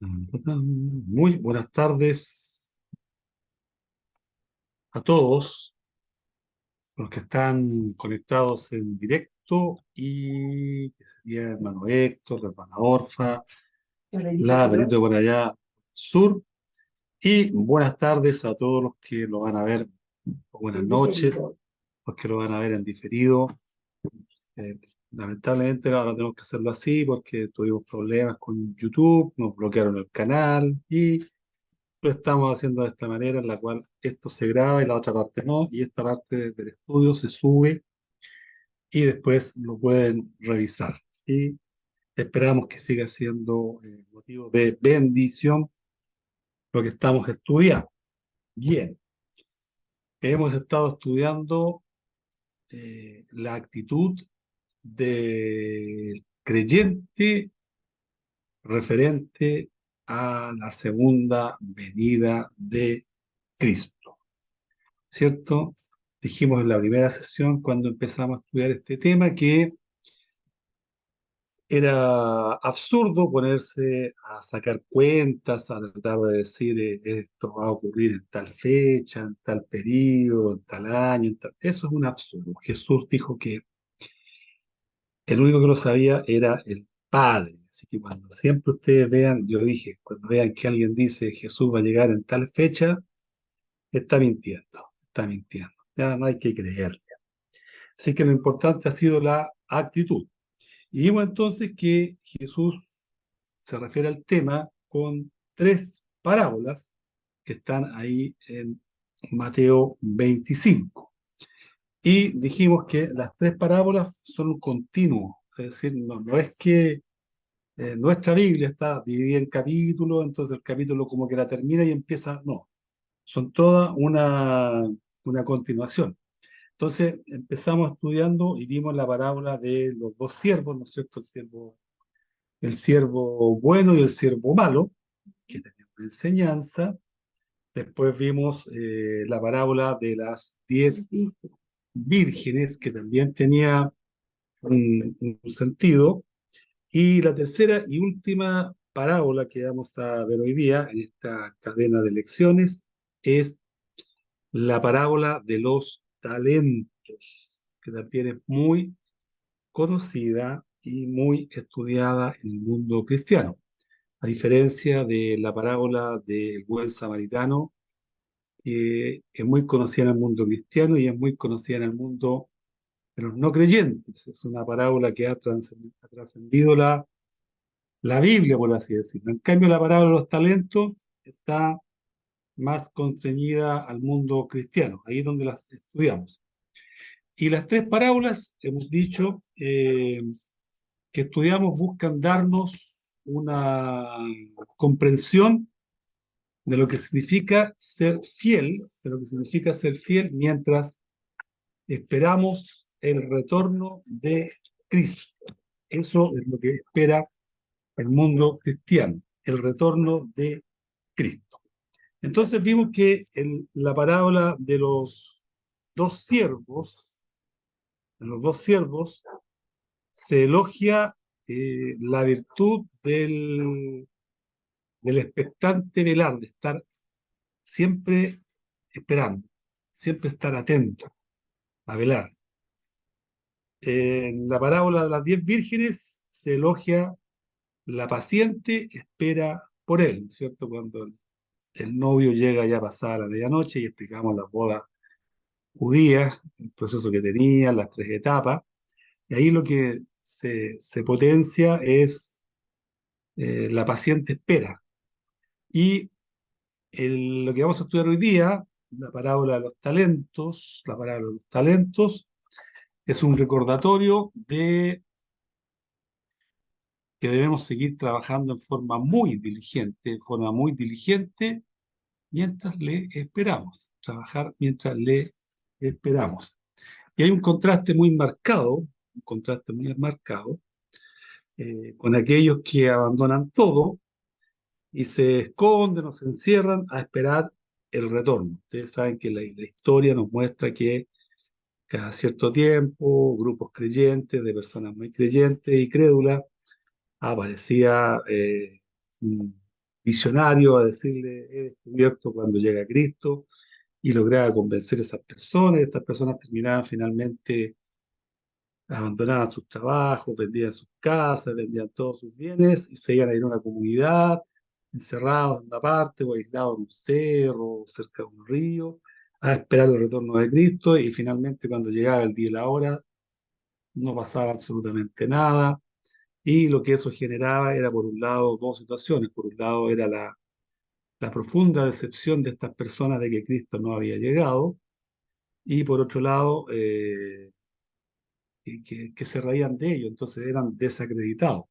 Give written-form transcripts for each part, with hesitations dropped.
Muy buenas tardes a todos los que están conectados en directo y que sería hermano Héctor, la hermana Orfa, la Benito por allá sur, y buenas tardes a todos los que lo van a ver, o buenas noches, los que lo van a ver en diferido. Eh, Lamentablemente ahora tenemos que hacerlo así porque tuvimos problemas con YouTube, nos bloquearon el canal y lo estamos haciendo de esta manera en la cual esto se graba y la otra parte no, y esta parte del estudio se sube y después lo pueden revisar. Y esperamos que siga siendo motivo de bendición lo que estamos estudiando. Bien, hemos estado estudiando la actitud del creyente referente a la segunda venida de Cristo. ¿Cierto? Dijimos en la primera sesión, cuando empezamos a estudiar este tema, que era absurdo ponerse a sacar cuentas, a tratar de decir esto va a ocurrir en tal fecha, en tal periodo, en tal año. Eso es un absurdo. Jesús dijo que el único que lo sabía era el Padre. Así que cuando siempre ustedes vean, yo dije, cuando vean que alguien dice Jesús va a llegar en tal fecha, está mintiendo, está mintiendo. Ya no hay que creer. Así que lo importante ha sido la actitud. Y vimos entonces que Jesús se refiere al tema con tres parábolas que están ahí en Mateo 25. Y dijimos que las tres parábolas son un continuo, es decir, no es que nuestra Biblia está dividida en capítulos, entonces el capítulo como que la termina y empieza, no, son toda una continuación. Entonces empezamos estudiando y vimos la parábola de los dos siervos, ¿no es cierto? El siervo bueno y el siervo malo, que tenía una enseñanza. Después vimos la parábola de las 10 vírgenes, que también tenía un sentido. Y la tercera y última parábola que vamos a ver hoy día en esta cadena de lecciones es la parábola de los talentos, que también es muy conocida y muy estudiada en el mundo cristiano. A diferencia de la parábola del buen samaritano, que es muy conocida en el mundo cristiano y es muy conocida en el mundo de los no creyentes. Es una parábola que ha trascendido la Biblia, por así decirlo. En cambio, la parábola de los talentos está más conceñida al mundo cristiano, ahí es donde las estudiamos. Y las tres parábolas, hemos dicho, que estudiamos buscan darnos una comprensión de lo que significa ser fiel, de lo que significa ser fiel mientras esperamos el retorno de Cristo. Eso es lo que espera el mundo cristiano, el retorno de Cristo. Entonces vimos que en la parábola dos siervos, de los dos siervos, se elogia la virtud del expectante velar, de estar siempre esperando, siempre estar atento, a velar. En la parábola de las 10 vírgenes se elogia la paciente espera por él, ¿no es cierto? Cuando el novio llega ya pasada la medianoche y explicamos las bodas judías, el proceso que tenía, las tres etapas, y ahí lo que se potencia es la paciente espera. Y lo que vamos a estudiar hoy día, la parábola de los talentos, es un recordatorio de que debemos seguir trabajando en forma muy diligente, mientras le esperamos, trabajar mientras le esperamos. Y hay un contraste muy marcado, con aquellos que abandonan todo y se esconden o se encierran a esperar el retorno. Ustedes saben que la historia nos muestra que cada cierto tiempo grupos creyentes, de personas muy creyentes y crédulas, aparecía un visionario a decirle, he descubierto cuando llega Cristo, y lograba convencer a esas personas. Estas personas terminaban finalmente, abandonaban sus trabajos, vendían sus casas, vendían todos sus bienes y se iban a ir a una comunidad, encerrados en una parte o aislados en un cerro, cerca de un río, a esperar el retorno de Cristo, y finalmente cuando llegaba el día y la hora no pasaba absolutamente nada. Y lo que eso generaba era, por un lado, dos situaciones. Por un lado, era la profunda decepción de estas personas de que Cristo no había llegado, y por otro lado, que se reían de ellos, entonces eran desacreditados.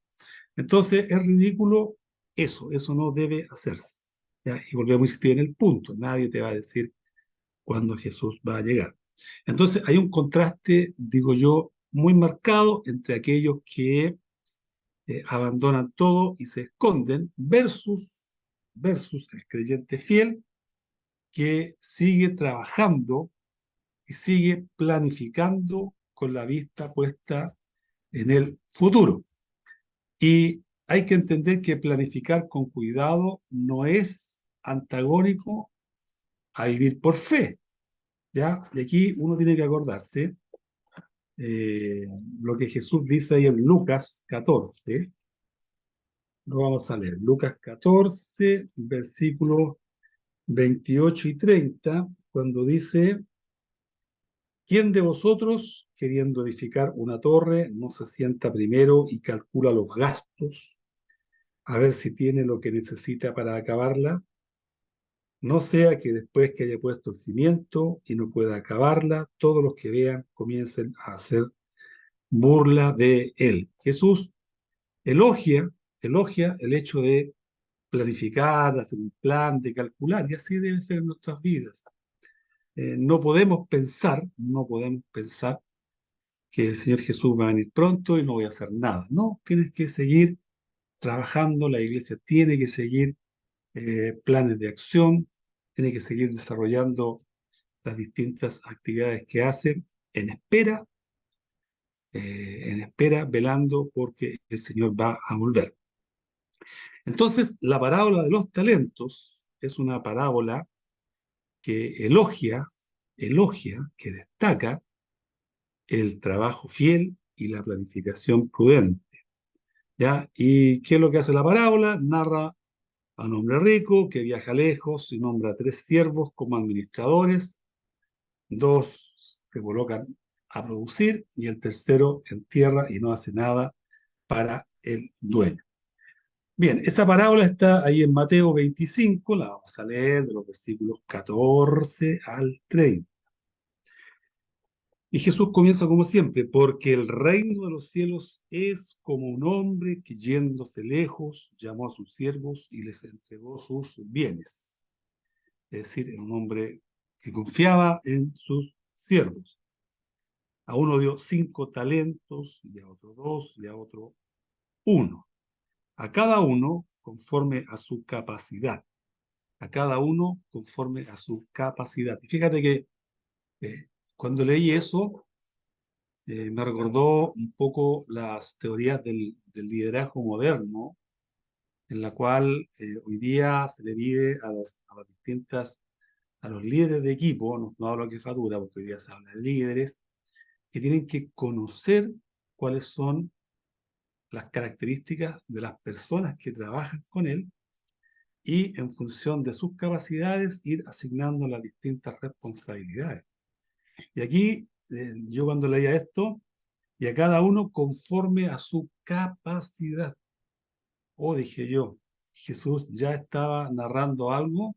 Entonces es ridículo eso no debe hacerse. ¿Ya? Y volvemos a insistir en el punto, nadie te va a decir cuándo Jesús va a llegar. Entonces hay un contraste, digo yo, muy marcado entre aquellos que abandonan todo y se esconden versus el creyente fiel que sigue trabajando y sigue planificando con la vista puesta en el futuro. Y hay que entender que planificar con cuidado no es antagónico a vivir por fe, ¿ya? Y aquí uno tiene que acordarse eh, lo que Jesús dice ahí en Lucas 14. Lo vamos a leer. Lucas 14, versículos 28 y 30, cuando dice: ¿Quién de vosotros, queriendo edificar una torre, no se sienta primero y calcula los gastos, a ver si tiene lo que necesita para acabarla? No sea que después que haya puesto el cimiento y no pueda acabarla, todos los que vean comiencen a hacer burla de él. Jesús elogia, elogia el hecho de planificar, hacer un plan, de calcular, y así debe ser en nuestras vidas. No podemos pensar que el Señor Jesús va a venir pronto y no voy a hacer nada. No, tienes que seguir trabajando, la iglesia tiene que seguir planes de acción, tiene que seguir desarrollando las distintas actividades que hace en espera, velando porque el Señor va a volver. Entonces, la parábola de los talentos es una parábola que elogia, que destaca el trabajo fiel y la planificación prudente. ¿Ya? ¿Y qué es lo que hace la parábola? Narra a un hombre rico que viaja lejos y nombra a tres siervos como administradores. Dos se colocan a producir y el tercero entierra y no hace nada para el dueño. Bien, esa parábola está ahí en Mateo 25, la vamos a leer de los versículos 14 al 30. Y Jesús comienza como siempre: porque el reino de los cielos es como un hombre que, yéndose lejos, llamó a sus siervos y les entregó sus bienes. Es decir, era un hombre que confiaba en sus siervos. A uno dio 5 talentos, y a otro 2, y a otro 1. A cada uno conforme a su capacidad. A cada uno conforme a su capacidad. Y fíjate que cuando leí eso, me recordó un poco las teorías del liderazgo moderno, en la cual hoy día se le pide a los líderes de equipo, no hablo de jefatura, porque hoy día se habla de líderes, que tienen que conocer cuáles son las características de las personas que trabajan con él, y en función de sus capacidades ir asignando las distintas responsabilidades. Y aquí, yo cuando leía esto, y a cada uno conforme a su capacidad. Dije yo, Jesús ya estaba narrando algo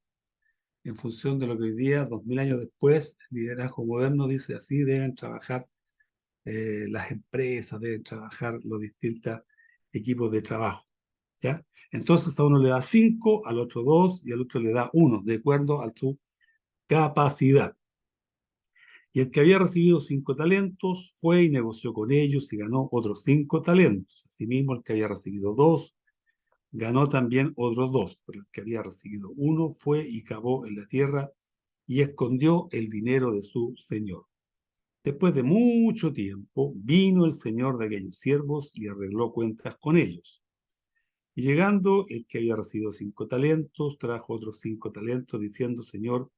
en función de lo que hoy día, 2000 años después, el liderazgo moderno dice: así deben trabajar las empresas, deben trabajar los distintos equipos de trabajo. ¿Ya? Entonces a uno le da 5, al otro 2 y al otro le da 1, de acuerdo a su capacidad. Y el que había recibido 5 talentos fue y negoció con ellos y ganó otros 5 talentos. Asimismo, el que había recibido 2 ganó también otros 2. Pero el que había recibido 1 fue y cavó en la tierra y escondió el dinero de su señor. Después de mucho tiempo, vino el señor de aquellos siervos y arregló cuentas con ellos. Y llegando el que había recibido 5 talentos, trajo otros 5 talentos, diciendo, Señor,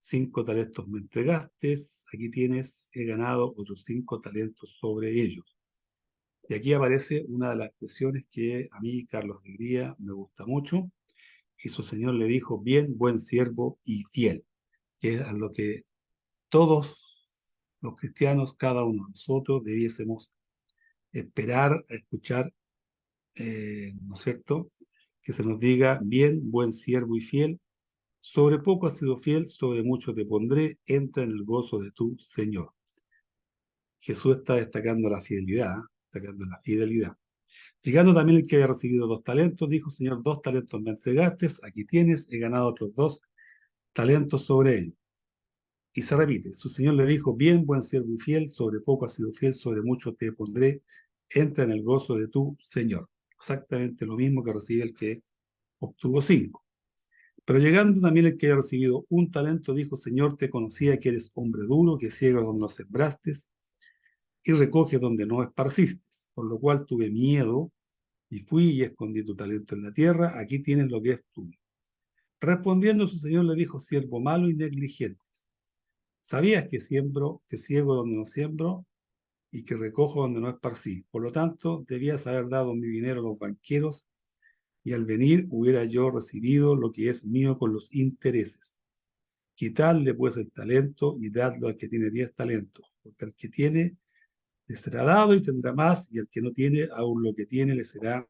5 talentos me entregaste, aquí tienes, he ganado otros 5 talentos sobre ellos. Y aquí aparece una de las expresiones que a mí, Carlos Alegría, me gusta mucho. Y su señor le dijo, bien, buen siervo y fiel, que es a lo que todos los cristianos, cada uno de nosotros, debiésemos esperar a escuchar, ¿no es cierto? Que se nos diga, bien, buen siervo y fiel, sobre poco has sido fiel, sobre mucho te pondré, entra en el gozo de tu Señor. Jesús está destacando la fidelidad, destacando la fidelidad. Llegando también el que había recibido 2 talentos, dijo, Señor, 2 talentos me entregaste, aquí tienes, he ganado otros 2 talentos sobre ellos. Y se repite, su señor le dijo, bien, buen siervo y fiel, sobre poco has sido fiel, sobre mucho te pondré, entra en el gozo de tu señor. Exactamente lo mismo que recibe el que obtuvo 5. Pero llegando también el que había recibido 1 talento, dijo, Señor, te conocía que eres hombre duro, que ciego donde no sembraste, y recoge donde no esparciste. Por lo cual tuve miedo, y fui y escondí tu talento en la tierra, aquí tienes lo que es tuyo. Respondiendo su señor le dijo, siervo malo y negligente. ¿Sabías que siembro, que ciego donde no siembro y que recojo donde no esparcí? Por lo tanto, debías haber dado mi dinero a los banqueros y al venir hubiera yo recibido lo que es mío con los intereses. Quitadle pues el talento y dadlo al que tiene 10 talentos, porque al que tiene le será dado y tendrá más, y al que no tiene, aún lo que tiene le será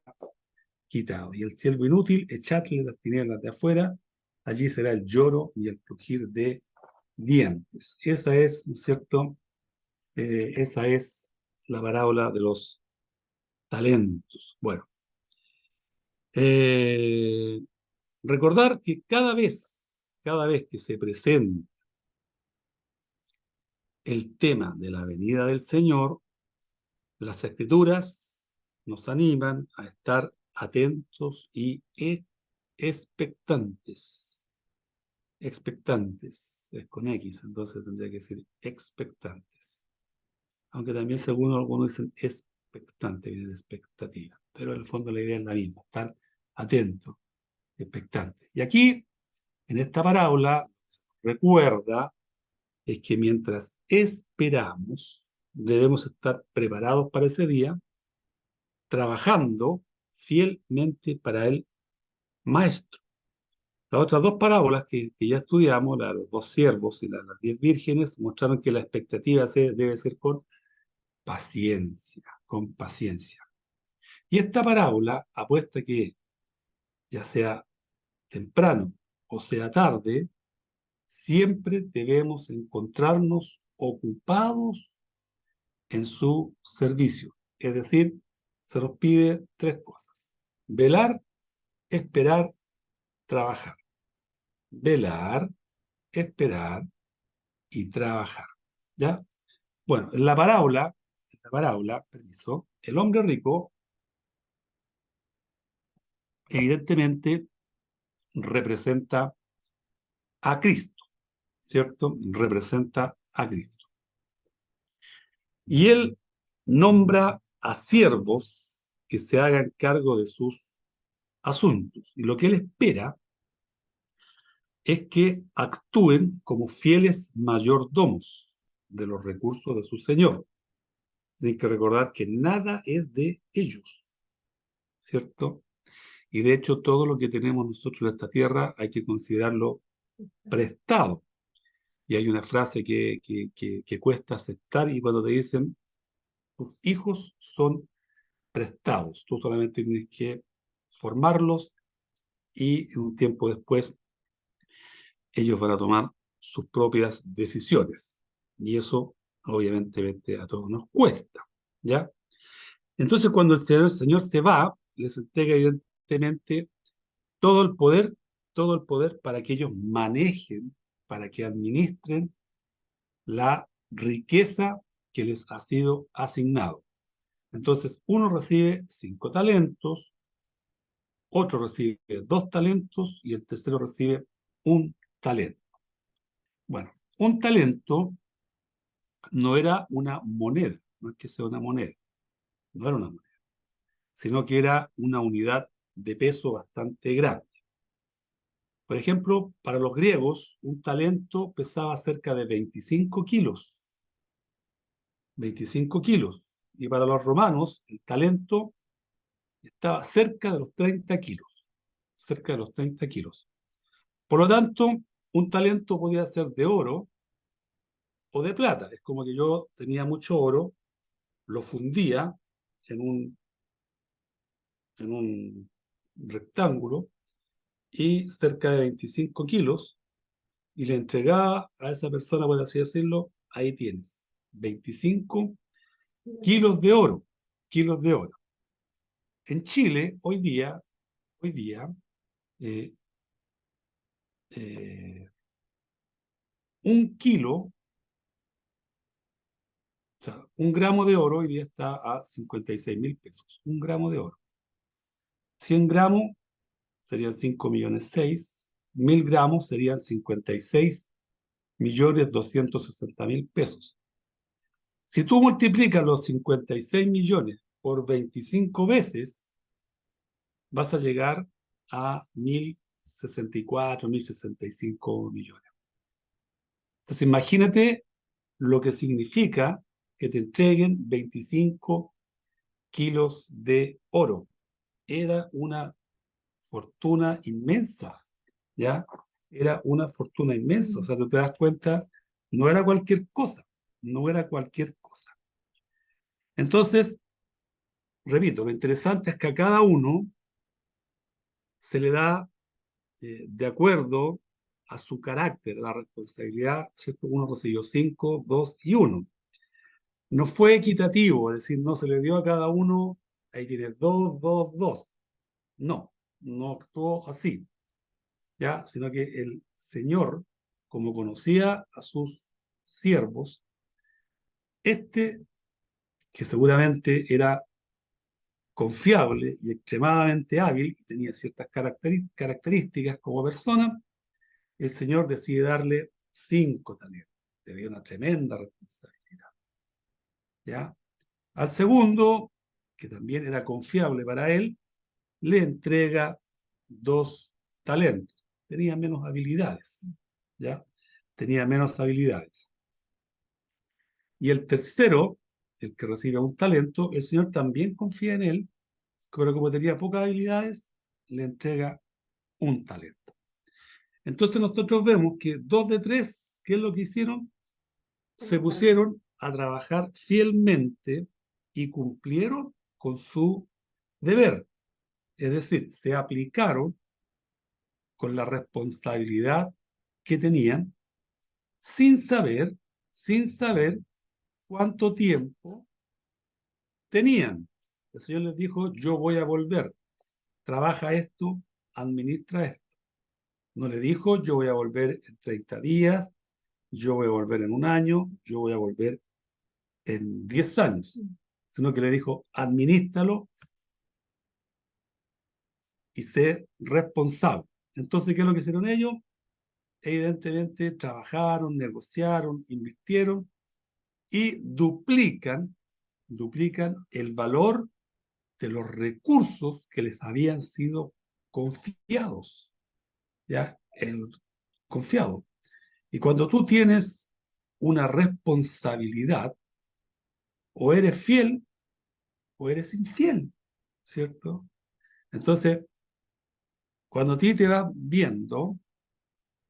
quitado. Y el siervo inútil, echadle las tinieblas de afuera, allí será el lloro y el crujir de dientes. Esa es, ¿no es cierto? Esa es la parábola de los talentos. Bueno, eh, recordar que cada vez que se presenta el tema de la venida del Señor, las escrituras nos animan a estar atentos y expectantes. Expectantes, es con X, entonces tendría que decir expectantes. Aunque también según algunos dicen expectante, viene de expectativa, pero en el fondo la idea es la misma, estar atento, expectante. Y aquí, en esta parábola, recuerda es que mientras esperamos, debemos estar preparados para ese día, trabajando fielmente para el Maestro. Las otras 2 parábolas que ya estudiamos, la de los 2 siervos y la de las 10 vírgenes, mostraron que la expectativa debe ser con paciencia, con paciencia. Y esta parábola apuesta que, ya sea temprano o sea tarde, siempre debemos encontrarnos ocupados en su servicio. Es decir, se nos pide 3 cosas: velar, esperar, trabajar. Velar, esperar y trabajar. ¿Ya? Bueno, en la parábola, permiso, el hombre rico evidentemente representa a Cristo, ¿cierto? Representa a Cristo. Y él nombra a siervos que se hagan cargo de sus asuntos. Y lo que él espera es que actúen como fieles mayordomos de los recursos de su señor. Tienen que recordar que nada es de ellos, ¿cierto? Y de hecho todo lo que tenemos nosotros en esta tierra hay que considerarlo prestado. Y hay una frase que cuesta aceptar, y cuando te dicen, tus hijos son prestados, tú solamente tienes que formarlos y un tiempo después ellos van a tomar sus propias decisiones. Y eso obviamente a todos nos cuesta, ¿ya? Entonces cuando el Señor se va, les entrega evidentemente todo el poder, todo el poder para que ellos manejen, para que administren la riqueza que les ha sido asignado. Entonces, uno recibe 5 talentos, otro recibe 2 talentos y el tercero recibe 1 talento. Bueno, 1 talento no era una moneda, no es que sea una moneda, no era una moneda, sino que era una unidad de peso bastante grande. Por ejemplo, para los griegos, un talento pesaba cerca de 25 kilos. 25 kilos. Y para los romanos, el talento estaba cerca de los 30 kilos. Cerca de los 30 kilos. Por lo tanto, un talento podía ser de oro o de plata. Es como que yo tenía mucho oro, lo fundía en un rectángulo y cerca de 25 kilos y le entregaba a esa persona, por así decirlo, ahí tienes, 25 kilos de oro, kilos de oro. En Chile, hoy día eh, eh, un kilo, o sea, un gramo de oro hoy día está a 56.000 pesos, un gramo de oro. 100 gramos serían 5.600.000, 1.000 gramos serían 56.260.000 pesos. Si tú multiplicas los 56 millones por 25 veces, vas a llegar a 1.064, 1.065 millones. Entonces, imagínate lo que significa que te entreguen 25 kilos de oro. Era una fortuna inmensa, ¿ya? Era una fortuna inmensa. O sea, tú te das cuenta, no era cualquier cosa, no era cualquier cosa. Entonces, repito, lo interesante es que a cada uno se le da de acuerdo a su carácter, la responsabilidad, ¿cierto? Uno recibió 5, 2 y 1. No fue equitativo, es decir, no se le dio a cada uno, ahí tienes 2, 2, 2. No, no actuó así, ¿ya? Sino que el Señor, como conocía a sus siervos, este, que seguramente era confiable y extremadamente hábil, y tenía ciertas características como persona, el Señor decide darle 5 talentos. Le dio una tremenda responsabilidad. ¿Ya? Al segundo, que también era confiable para él, le entrega 2 talentos. Tenía menos habilidades. ¿Ya? Tenía menos habilidades. Y el tercero, el que recibe un talento, el Señor también confía en él, pero como tenía pocas habilidades, le entrega un talento. Entonces nosotros vemos que 2 de 3, ¿qué es lo que hicieron? Se pusieron a trabajar fielmente y cumplieron con su deber. Es decir, se aplicaron con la responsabilidad que tenían sin saber, sin saber cuánto tiempo tenían. El Señor les dijo, yo voy a volver, trabaja esto, administra esto. No le dijo, yo voy a volver en 30 días, yo voy a volver en un año, yo voy a volver en 10 años, sino que le dijo, administralo y sé responsable. Entonces, ¿qué es lo que hicieron ellos? Evidentemente, trabajaron, negociaron, invirtieron y duplican el valor de los recursos que les habían sido confiados, ¿ya? El confiado. Y cuando tú tienes una responsabilidad, o eres fiel o eres infiel, ¿cierto? Entonces, cuando a ti te vas viendo,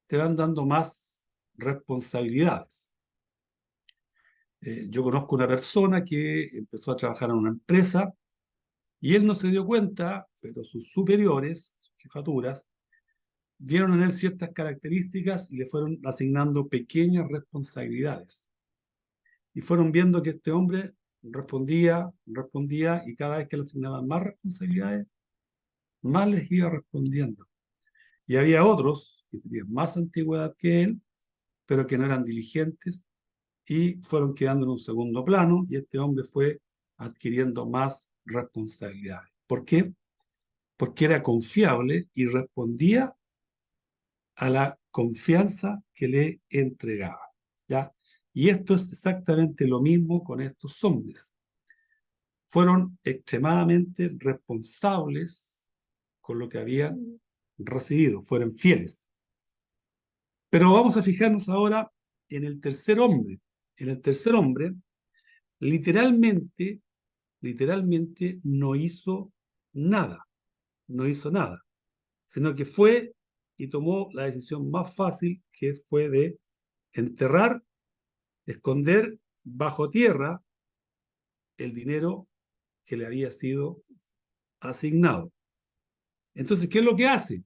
te van dando más responsabilidades. Yo conozco una persona que empezó a trabajar en una empresa y él no se dio cuenta, pero sus superiores, sus jefaturas, vieron en él ciertas características y le fueron asignando pequeñas responsabilidades. Y fueron viendo que este hombre respondía y cada vez que le asignaban más responsabilidades, más les iba respondiendo. Y había otros que tenían más antigüedad que él, pero que no eran diligentes y fueron quedando en un segundo plano y este hombre fue adquiriendo más responsabilidades. ¿Por qué? Porque era confiable y respondía a la confianza que le entregaba, ¿ya? Y esto es exactamente lo mismo con estos hombres. Fueron extremadamente responsables con lo que habían recibido, fueron fieles. Pero vamos a fijarnos ahora en el tercer hombre. En el tercer hombre, literalmente, literalmente no hizo nada, no hizo nada, sino que fue y tomó la decisión más fácil, que fue de enterrar, esconder bajo tierra el dinero que le había sido asignado. Entonces, ¿qué es lo que hace?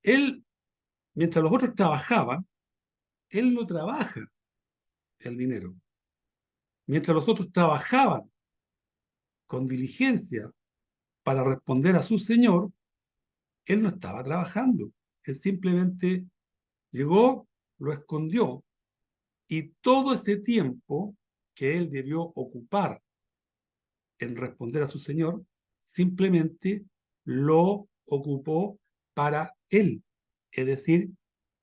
Él, mientras los otros trabajaban, él no trabaja el dinero. Mientras los otros trabajaban con diligencia para responder a su señor, él no estaba trabajando. Él simplemente llegó, lo escondió y todo ese tiempo que él debió ocupar en responder a su señor, simplemente lo ocupó para él. Es decir,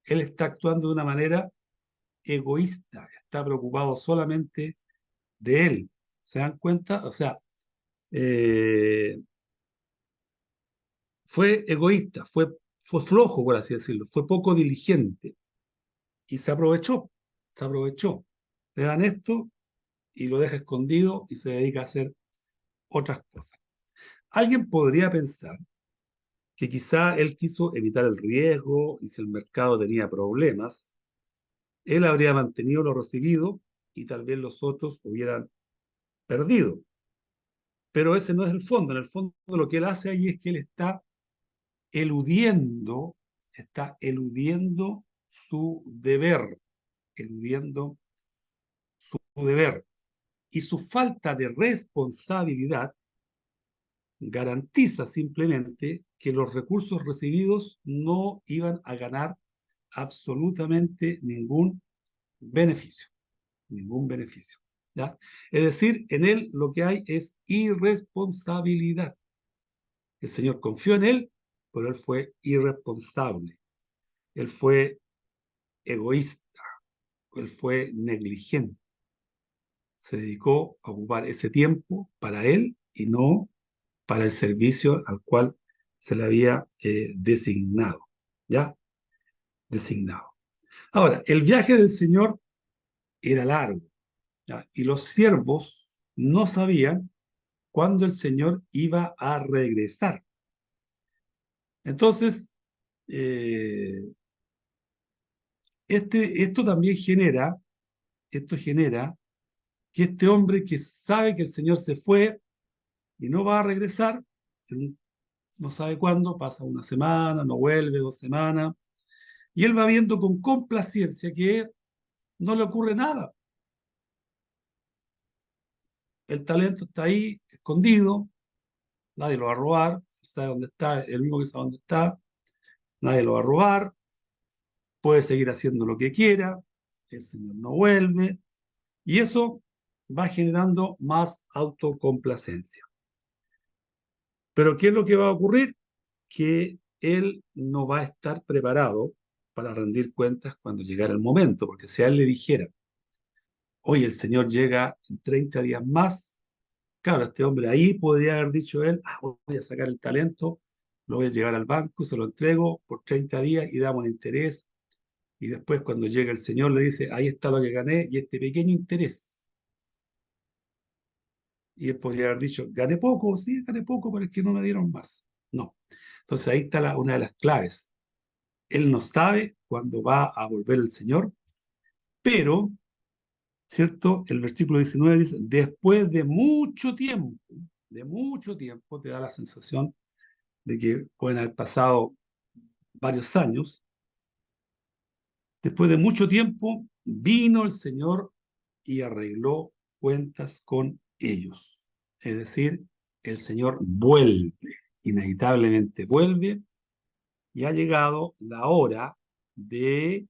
él está actuando de una manera egoísta, está preocupado solamente de él. ¿Se dan cuenta? O sea, eh, fue egoísta, fue flojo, por así decirlo, fue poco diligente y se aprovechó, se aprovechó. Le dan esto y lo deja escondido y se dedica a hacer otras cosas. Alguien podría pensar que quizá él quiso evitar el riesgo y si el mercado tenía problemas, él habría mantenido lo recibido y tal vez los otros hubieran perdido. Pero ese no es el fondo. En el fondo lo que él hace ahí es que él eludiendo, está eludiendo su deber, eludiendo su deber. Y su falta de responsabilidad garantiza simplemente que los recursos recibidos no iban a ganar absolutamente ningún beneficio, ningún beneficio. ¿Ya? Es decir, en él lo que hay es irresponsabilidad. El Señor confió en él, pero él fue irresponsable, él fue egoísta, él fue negligente. Se dedicó a ocupar ese tiempo para él y no para el servicio al cual se le había designado. ¿Ya? Designado. Ahora, el viaje del Señor era largo, ¿ya? Y los siervos no sabían cuándo el Señor iba a regresar. Entonces, eh, esto también esto genera que este hombre que sabe que el Señor se fue y no va a regresar, no sabe cuándo, pasa una semana, no vuelve, 2 semanas, y él va viendo con complacencia que no le ocurre nada. El talento está ahí, escondido, nadie lo va a robar, sabe dónde está, el mismo que sabe dónde está, nadie lo va a robar, puede seguir haciendo lo que quiera, el Señor no vuelve, y eso va generando más autocomplacencia. Pero ¿qué es lo que va a ocurrir? Que él no va a estar preparado para rendir cuentas cuando llegara el momento, porque si a él le dijera, oye, el Señor llega en 30 días más, claro, este hombre ahí podría haber dicho él, voy a sacar el talento, lo voy a llevar al banco, se lo entrego por 30 días y damos un interés, y después cuando llega el Señor le dice, ahí está lo que gané y este pequeño interés. Y él podría haber dicho, gané poco, sí, gané poco, pero es que no me dieron más. No. Entonces ahí está una de las claves. Él no sabe cuándo va a volver el Señor, pero, ¿cierto? El versículo 19 dice, después de mucho tiempo, te da la sensación de que pueden haber pasado varios años. Después de mucho tiempo, vino el Señor y arregló cuentas con ellos. Es decir, el Señor vuelve, inevitablemente vuelve, y ha llegado la hora de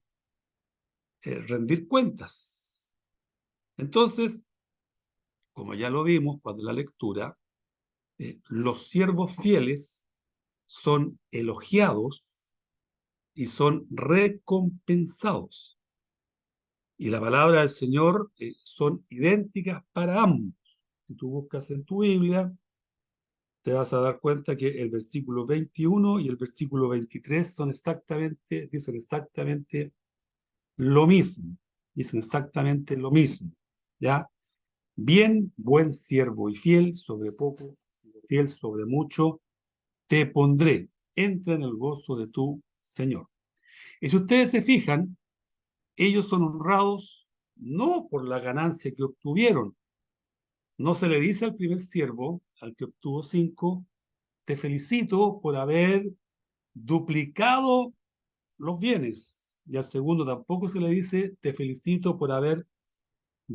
rendir cuentas. Entonces, como ya lo vimos cuando la lectura, los siervos fieles son elogiados y son recompensados. Y la palabra del Señor son idénticas para ambos. Si tú buscas en tu Biblia, te vas a dar cuenta que el versículo 21 y el versículo 23 dicen exactamente lo mismo. Dicen exactamente lo mismo. ¿Ya? Bien, buen siervo y fiel, sobre poco, fiel sobre mucho, te pondré. Entra en el gozo de tu Señor. Y si ustedes se fijan, ellos son honrados no por la ganancia que obtuvieron. No se le dice al primer siervo, al que obtuvo 5, te felicito por haber duplicado los bienes. Y al segundo tampoco se le dice, te felicito por haber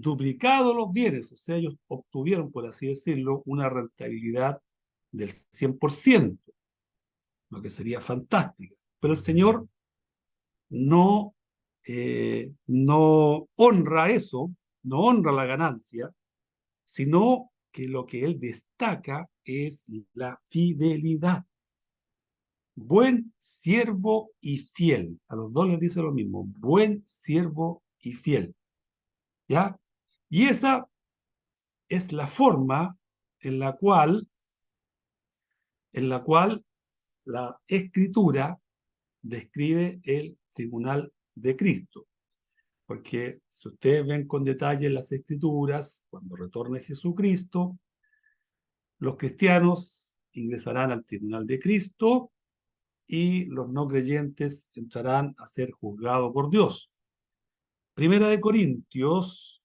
duplicado los bienes. O sea, ellos obtuvieron, por así decirlo, una rentabilidad del 100%, lo que sería fantástico. Pero el Señor no, no honra eso, no honra la ganancia, sino que lo que Él destaca es la fidelidad. Buen siervo y fiel. A los dos les dice lo mismo. Buen siervo y fiel. ¿Ya? Y esa es la forma en la cual, en la cual la Escritura describe el tribunal de Cristo. Porque si ustedes ven con detalle las Escrituras, cuando retorne Jesucristo, los cristianos ingresarán al tribunal de Cristo y los no creyentes entrarán a ser juzgados por Dios. Primera de Corintios,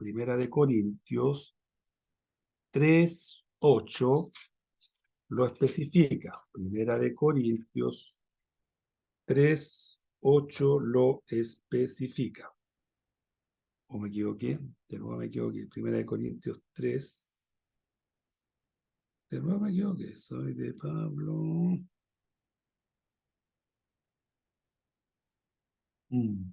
Primera de Corintios 3:8 lo especifica. Primera de Corintios 3:8 lo especifica. ¿O me equivoqué? De nuevo me equivoqué. Primera de Corintios 3. De nuevo me equivoqué. Soy de Pablo. Mm,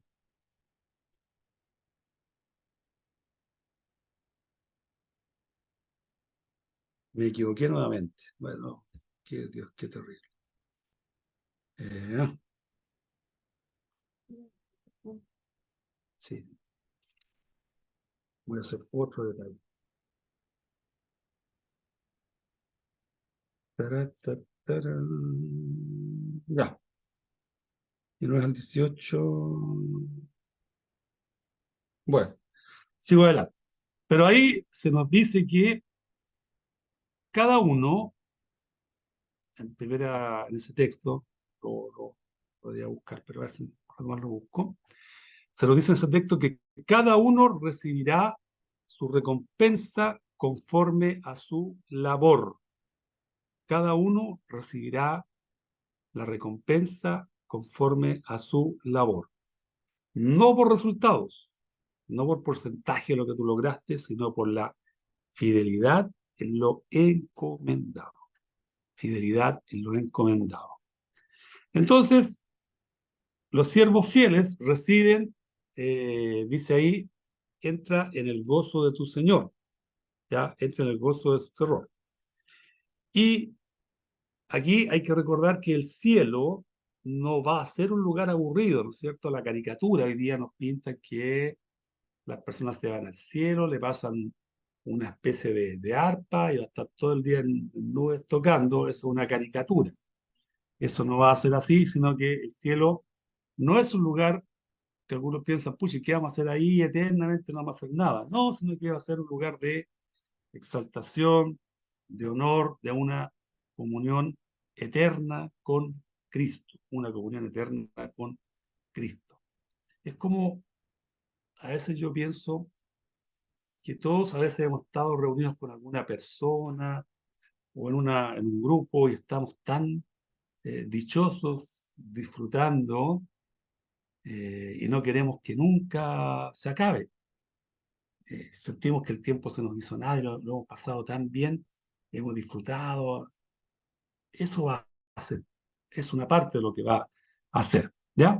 Me equivoqué nuevamente. Bueno, qué Dios, qué terrible. Eh, sí, voy a hacer otro detalle. Tará, Ya, y no es al 18. Bueno, sigo adelante. Pero ahí se nos dice que cada uno, en ese texto, lo podría buscar, pero a ver si más lo busco. Se nos dice en ese texto que cada uno recibirá su recompensa conforme a su labor. Cada uno recibirá la recompensa conforme a su labor. No por resultados, no por porcentaje de lo que tú lograste, sino por la fidelidad en lo encomendado. Fidelidad en lo encomendado. Entonces, los siervos fieles reciben, dice ahí, entra en el gozo de tu Señor, ya entra en el gozo de su terror. Y aquí hay que recordar que el cielo no va a ser un lugar aburrido, ¿no es cierto? La caricatura hoy día nos pinta que las personas se van al cielo, le pasan una especie de arpa y va a estar todo el día en nubes tocando. Eso es una caricatura. Eso no va a ser así, sino que el cielo no es un lugar que algunos piensan, pucha, ¿qué vamos a hacer ahí eternamente? No vamos a hacer nada. No, sino que va a ser un lugar de exaltación, de honor, de una comunión eterna con Cristo, una comunión eterna con Cristo. Es como a veces yo pienso que todos a veces hemos estado reunidos con alguna persona o en un grupo y estamos tan dichosos, disfrutando, y no queremos que nunca se acabe. Sentimos que el tiempo se nos hizo nada y lo hemos pasado tan bien, hemos disfrutado. Eso va a ser, es una parte de lo que va a hacer, ¿ya?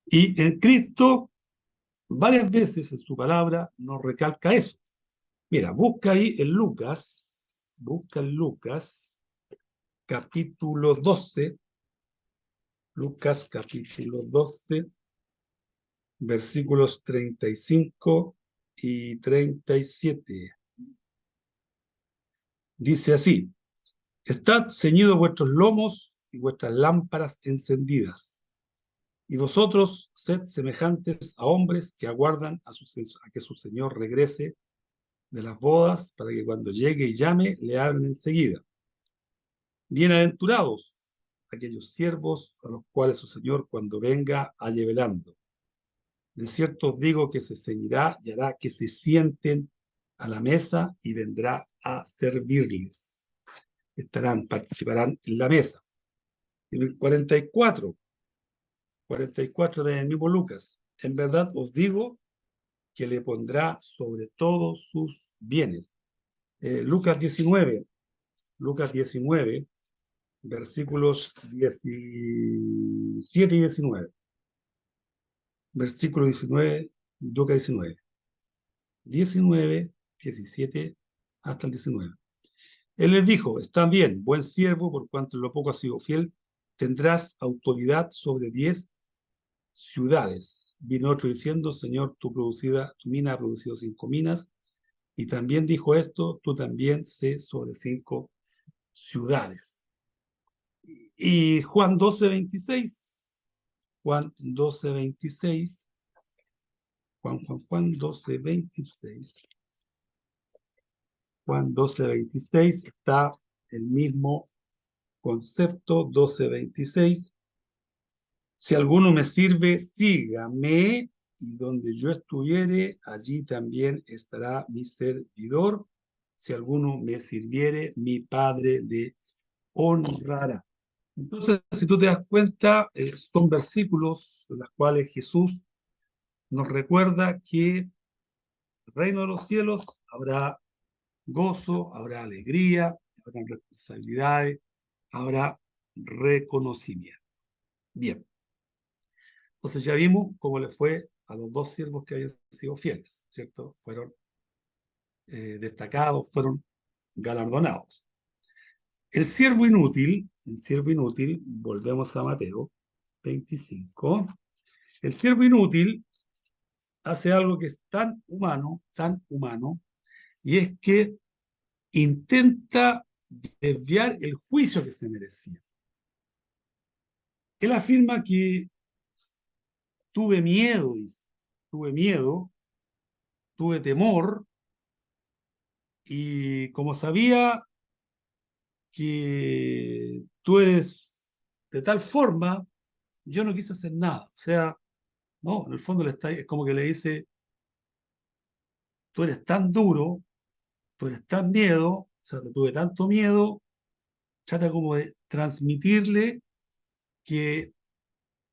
Y en Cristo, varias veces en su palabra, nos recalca eso. Mira, busca en Lucas, capítulo 12, Lucas capítulo 12, versículos 35 y 37. Dice así. Estad ceñidos vuestros lomos y vuestras lámparas encendidas. Y vosotros sed semejantes a hombres que aguardan a que su señor regrese de las bodas, para que cuando llegue y llame, le abran enseguida. Bienaventurados aquellos siervos a los cuales su señor, cuando venga, halle velando. De cierto os digo que se ceñirá y hará que se sienten a la mesa y vendrá a servirles. Participarán en la mesa. En el 44 del mismo Lucas. En verdad os digo que le pondrá sobre todos sus bienes. Lucas 19, versículos 17 y 19. Versículo 19, Lucas 19, 17 hasta el 19. Él les dijo, está bien, buen siervo, por cuanto en lo poco has sido fiel, tendrás autoridad sobre 10 ciudades. Vino otro diciendo, Señor, tu mina ha producido 5 minas. Y también dijo esto, tú también sé sobre 5 ciudades. Y Juan 12:26, Juan 12:26, Juan 12:26, Juan 12:26 está el mismo concepto, 12:26. Si alguno me sirve, sígame, y donde yo estuviere, allí también estará mi servidor. Si alguno me sirviere, mi Padre le honrará. Entonces, si tú te das cuenta, son versículos en los cuales Jesús nos recuerda que en el reino de los cielos habrá gozo, habrá alegría, habrá responsabilidades, habrá reconocimiento. Bien, entonces ya vimos cómo le fue a los dos siervos que habían sido fieles, ¿cierto? Fueron destacados, fueron galardonados. El siervo inútil, volvemos a Mateo 25. El siervo inútil hace algo que es tan humano, y es que intenta desviar el juicio que se merecía. Él afirma que tuve miedo, dice, tuve miedo, tuve temor, y como sabía que tú eres de tal forma, yo no quise hacer nada. O sea, no, en el fondo es como que le dice, tú eres tan duro, tú eres tan miedo, o sea, te tuve tanto miedo, trata como de transmitirle que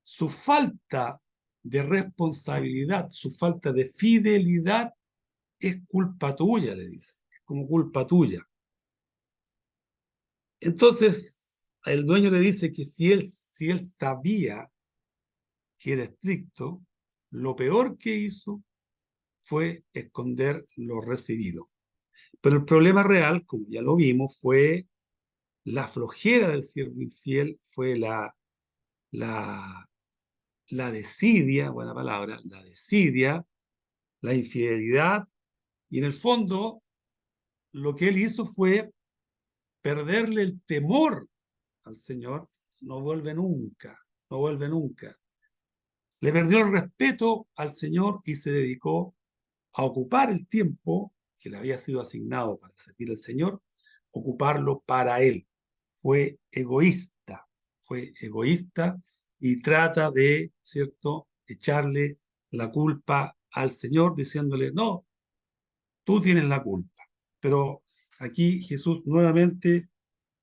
su falta de responsabilidad, su falta de fidelidad es culpa tuya, le dice, es como culpa tuya. Entonces, el dueño le dice que si él sabía que era estricto, lo peor que hizo fue esconder lo recibido. Pero el problema real, como ya lo vimos, fue la flojera del siervo infiel, fue la, la desidia, buena palabra, la desidia, la infidelidad, y en el fondo lo que él hizo fue perderle el temor al Señor. No vuelve nunca, no vuelve nunca. Le perdió el respeto al Señor y se dedicó a ocupar el tiempo que le había sido asignado para servir al Señor, ocuparlo para él. Fue egoísta y trata de, ¿cierto?, echarle la culpa al Señor diciéndole, no, tú tienes la culpa. Pero aquí Jesús nuevamente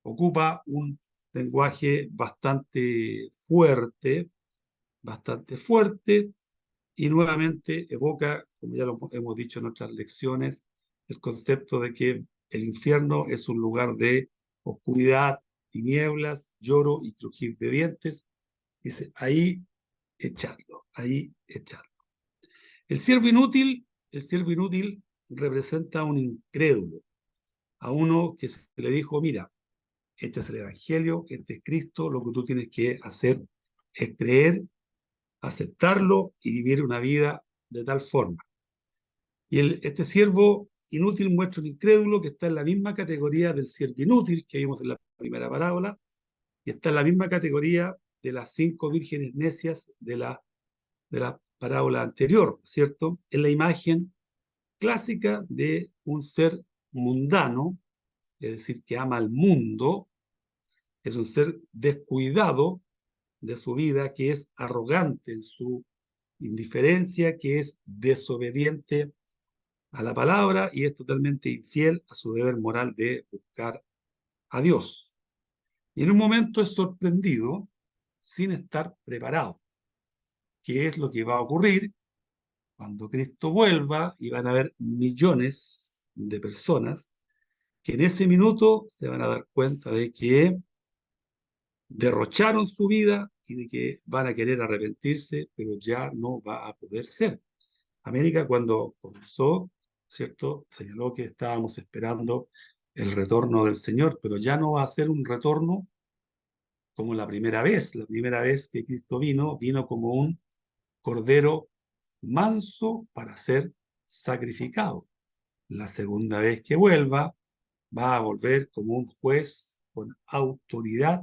ocupa un lenguaje bastante fuerte, y nuevamente evoca, como ya lo hemos dicho en otras lecciones, el concepto de que el infierno es un lugar de oscuridad, tinieblas, lloro y crujir de dientes. Dice, ahí echadlo. El siervo inútil representa a un incrédulo, a uno que se le dijo, mira, este es el Evangelio, este es Cristo, lo que tú tienes que hacer es creer, aceptarlo y vivir una vida de tal forma. Y este siervo inútil muestra un incrédulo que está en la misma categoría del siervo inútil que vimos en la primera parábola, y está en la misma categoría de las 5 vírgenes necias de la parábola anterior, ¿cierto? Es la imagen clásica de un ser mundano, es decir, que ama al mundo, es un ser descuidado de su vida, que es arrogante en su indiferencia, que es desobediente a la palabra y es totalmente infiel a su deber moral de buscar a Dios. Y en un momento es sorprendido sin estar preparado. ¿Qué es lo que va a ocurrir cuando Cristo vuelva? Y van a haber millones de personas que en ese minuto se van a dar cuenta de que derrocharon su vida y de que van a querer arrepentirse, pero ya no va a poder ser. América, cuando comenzó, ¿cierto? Señaló que estábamos esperando el retorno del Señor, pero ya no va a ser un retorno como la primera vez. La primera vez que Cristo vino como un cordero manso para ser sacrificado. La segunda vez que vuelva, va a volver como un juez con autoridad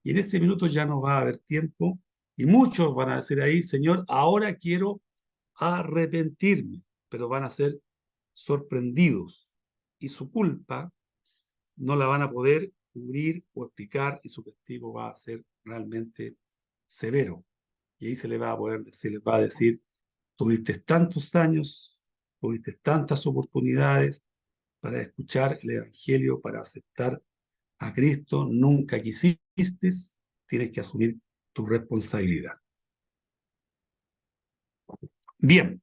y en ese minuto ya no va a haber tiempo y muchos van a decir ahí, Señor, ahora quiero arrepentirme, pero van a ser sorprendidos y su culpa no la van a poder cubrir o explicar y su castigo va a ser realmente severo. Y ahí se les va a decir, tuviste tantos años, tuviste tantas oportunidades para escuchar el Evangelio, para aceptar a Cristo, nunca quisiste, tienes que asumir tu responsabilidad. Bien,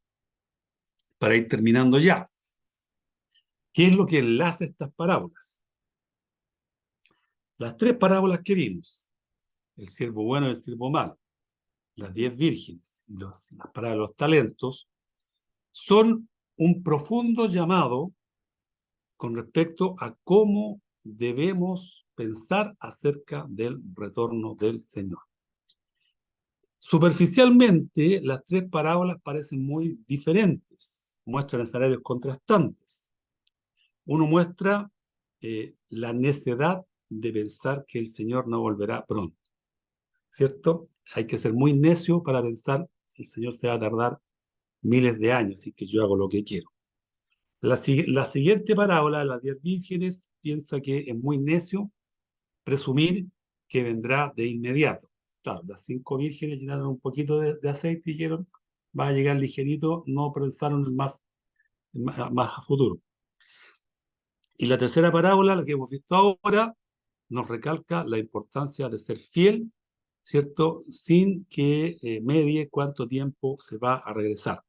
para ir terminando ya, ¿qué es lo que enlaza estas parábolas? Las 3 parábolas que vimos, el siervo bueno y el siervo malo, las 10 vírgenes y las parábolas de los talentos, son un profundo llamado con respecto a cómo debemos pensar acerca del retorno del Señor. Superficialmente, las 3 parábolas parecen muy diferentes, muestran escenarios contrastantes. Uno muestra la necedad de pensar que el Señor no volverá pronto, ¿cierto? Hay que ser muy necio para pensar que el Señor se va a tardar miles de años y que yo hago lo que quiero. La siguiente parábola, las 10 vírgenes, piensa que es muy necio presumir que vendrá de inmediato. Claro, las 5 vírgenes llenaron un poquito de aceite y dijeron, va a llegar ligerito, no pensaron en más a futuro. Y la tercera parábola, la que hemos visto ahora, nos recalca la importancia de ser fiel, ¿cierto? Sin que medie cuánto tiempo se va a regresar.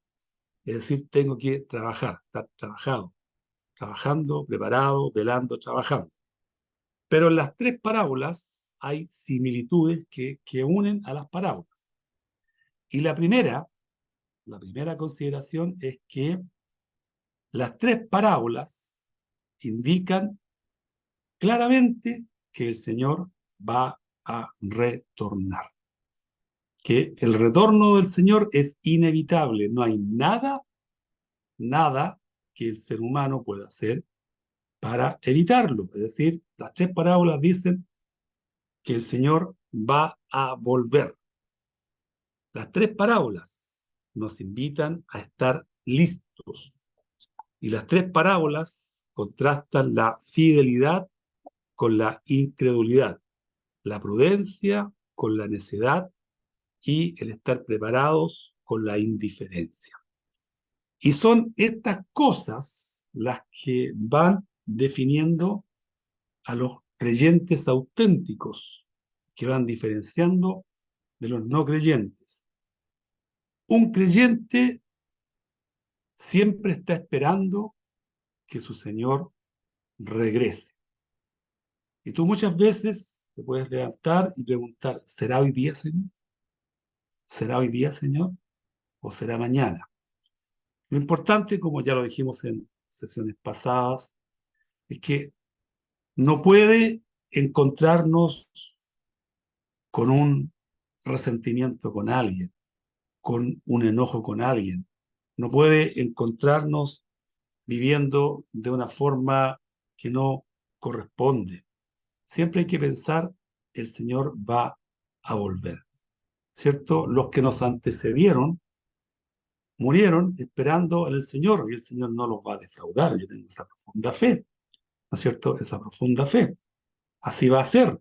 Es decir, tengo que trabajar, estar trabajando, preparado, velando, trabajando. Pero en las 3 parábolas hay similitudes que unen a las parábolas. Y la primera consideración es que las 3 parábolas indican claramente que el Señor va a retornar, que el retorno del Señor es inevitable, no hay nada que el ser humano pueda hacer para evitarlo. Es decir, las 3 parábolas dicen que el Señor va a volver. Las 3 parábolas nos invitan a estar listos y las 3 parábolas contrastan la fidelidad con la incredulidad, la prudencia con la necedad y el estar preparados con la indiferencia. Y son estas cosas las que van definiendo a los creyentes auténticos, que van diferenciando de los no creyentes. Un creyente siempre está esperando que su Señor regrese. Y tú muchas veces te puedes levantar y preguntar, ¿será hoy día, Señor? ¿Será hoy día, Señor? ¿O será mañana? Lo importante, como ya lo dijimos en sesiones pasadas, es que no puede encontrarnos con un resentimiento con alguien, con un enojo con alguien. No puede encontrarnos viviendo de una forma que no corresponde. Siempre hay que pensar, el Señor va a volver, ¿cierto? Los que nos antecedieron murieron esperando en el Señor y el Señor no los va a defraudar. Yo tengo esa profunda fe, ¿no es cierto? Esa profunda fe. Así va a ser.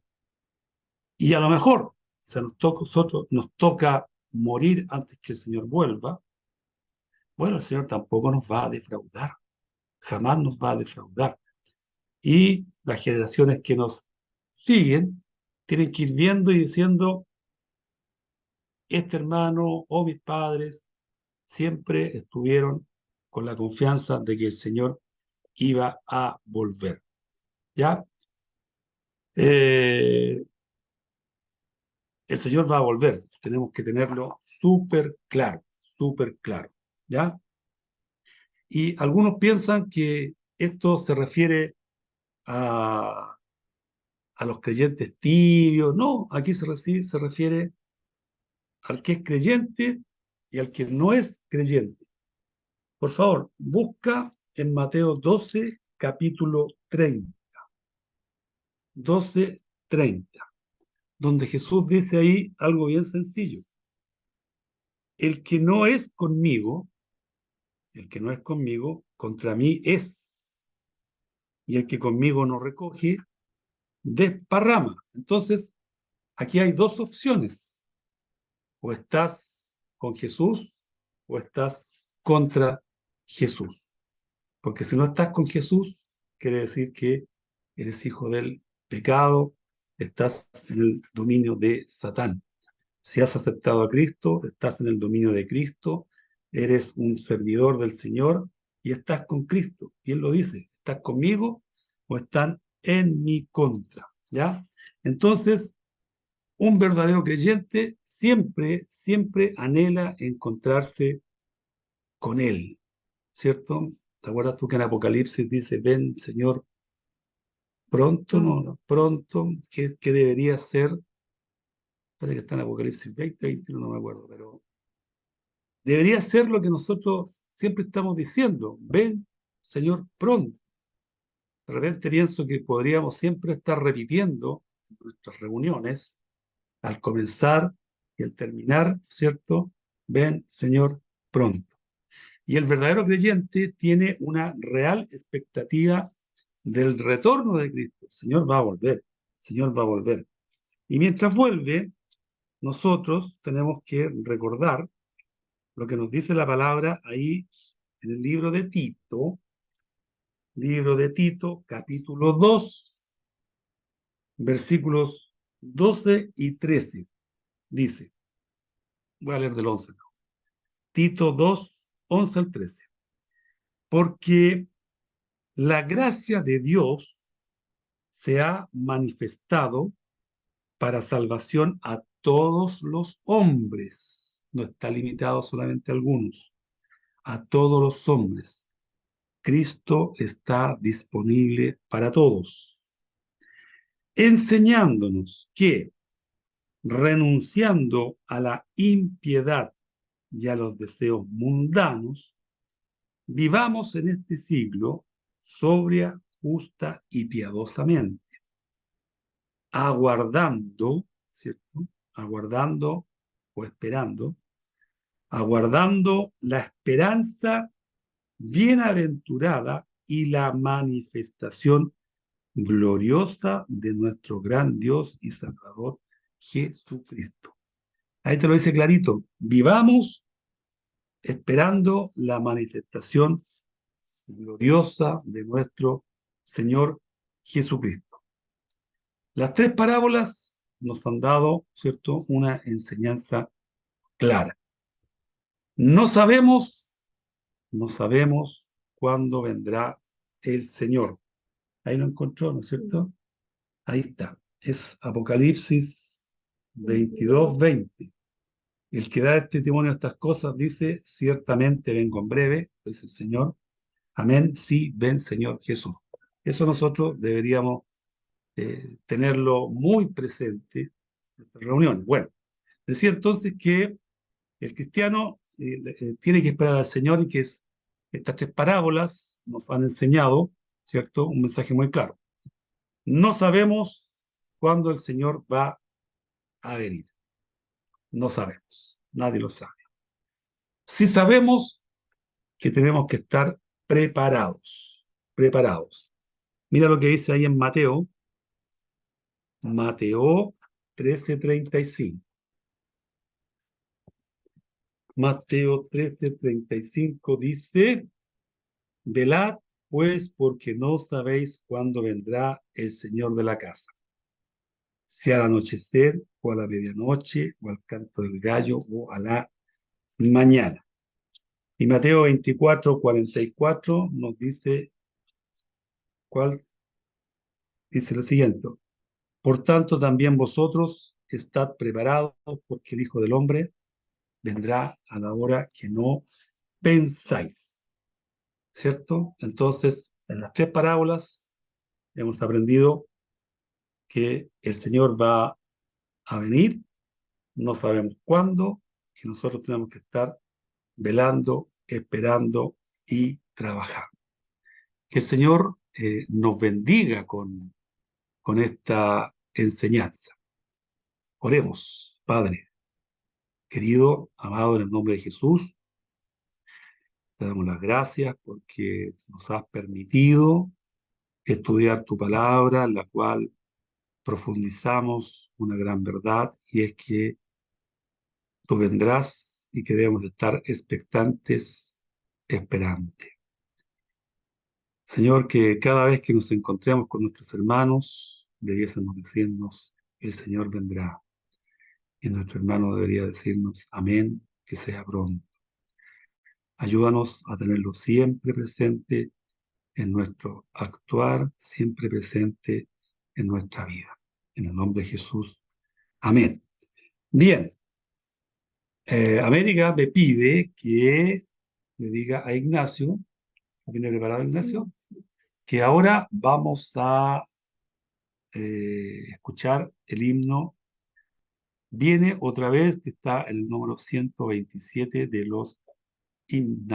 Y a lo mejor nosotros nos toca morir antes que el Señor vuelva. Bueno, el Señor tampoco nos va a defraudar. Jamás nos va a defraudar. Y las generaciones que nos siguen tienen que ir viendo y diciendo, este hermano o mis padres siempre estuvieron con la confianza de que el Señor iba a volver. ¿Ya? Eh, el Señor va a volver. Tenemos que tenerlo súper claro, súper claro. ¿Ya? Y algunos piensan que esto se refiere a, a los creyentes tibios. No, aquí se refiere al que es creyente y al que no es creyente. Por favor, busca en Mateo 12, capítulo 30, donde Jesús dice ahí algo bien sencillo. El que no es conmigo, el que no es conmigo, contra mí es. Y el que conmigo no recoge, desparrama. Entonces, aquí hay dos opciones. O estás con Jesús o estás contra Jesús. Porque si no estás con Jesús, quiere decir que eres hijo del pecado, estás en el dominio de Satán. Si has aceptado a Cristo, estás en el dominio de Cristo, eres un servidor del Señor y estás con Cristo. Y Él lo dice, ¿estás conmigo o están en mi contra? ¿Ya? Entonces, un verdadero creyente siempre, siempre anhela encontrarse con Él, ¿cierto? ¿Te acuerdas tú que en Apocalipsis dice, ven, Señor, pronto, no, pronto, ¿qué debería ser? Parece que está en Apocalipsis 20, 21, no me acuerdo, pero debería ser lo que nosotros siempre estamos diciendo, ven, Señor, pronto. De repente pienso que podríamos siempre estar repitiendo en nuestras reuniones, al comenzar y al terminar, ¿cierto? Ven, Señor, pronto. Y el verdadero creyente tiene una real expectativa del retorno de Cristo. El Señor va a volver, el Señor va a volver. Y mientras vuelve, nosotros tenemos que recordar lo que nos dice la palabra ahí en el libro de Tito, capítulo 2, versículos 12 y 13. Dice, voy a leer del 11. Tito 2, 11 al 13. Porque la gracia de Dios se ha manifestado para salvación a todos los hombres. No está limitado solamente a algunos, a todos los hombres. Cristo está disponible para todos, enseñándonos que, renunciando a la impiedad y a los deseos mundanos, vivamos en este siglo sobria, justa y piadosamente, aguardando, ¿cierto? Aguardando o esperando, aguardando la esperanza bienaventurada y la manifestación gloriosa de nuestro gran Dios y Salvador Jesucristo. Ahí te lo dice clarito. Vivamos esperando la manifestación gloriosa de nuestro Señor Jesucristo. Las tres parábolas nos han dado, ¿cierto?, una enseñanza clara. No sabemos, no sabemos cuándo vendrá el Señor. Ahí lo encontró, ¿no es cierto? Ahí está. Es Apocalipsis 22:20. El que da testimonio de estas cosas dice, ciertamente vengo en breve, dice el Señor. Amén. Sí, ven, Señor Jesús. Eso nosotros deberíamos tenerlo muy presente en nuestras reuniones. Bueno, decía entonces que el cristiano tiene que esperar al Señor y que es Estas tres parábolas nos han enseñado, ¿cierto? Un mensaje muy claro. No sabemos cuándo el Señor va a venir. No sabemos. Nadie lo sabe. Sí sabemos que tenemos que estar preparados. Preparados. Mira lo que dice ahí en Mateo. Mateo 13:35. Mateo 13:35 dice: velad, pues, porque no sabéis cuándo vendrá el Señor de la casa, si al anochecer, o a la medianoche, o al canto del gallo, o a la mañana. Y Mateo 24:44 nos dice, ¿cuál? Dice lo siguiente: por tanto, también vosotros estad preparados, porque el Hijo del Hombre vendrá a la hora que no pensáis. ¿Cierto? Entonces, en las tres parábolas hemos aprendido que el Señor va a venir, no sabemos cuándo, que nosotros tenemos que estar velando, esperando y trabajando. Que el Señor nos bendiga con esta enseñanza. Oremos, Padre, querido, amado, en el nombre de Jesús, te damos las gracias porque nos has permitido estudiar tu palabra, en la cual profundizamos una gran verdad, y es que tú vendrás y que debemos estar expectantes, esperantes. Señor, que cada vez que nos encontremos con nuestros hermanos, debiésemos decirnos, el Señor vendrá. Y nuestro hermano debería decirnos, amén, que sea pronto. Ayúdanos a tenerlo siempre presente en nuestro actuar, siempre presente en nuestra vida. En el nombre de Jesús, amén. Bien, América me pide que le diga a Ignacio, ¿tiene preparado Ignacio? Que ahora vamos a escuchar el himno. Viene otra vez, que está el número 127 de los himnos.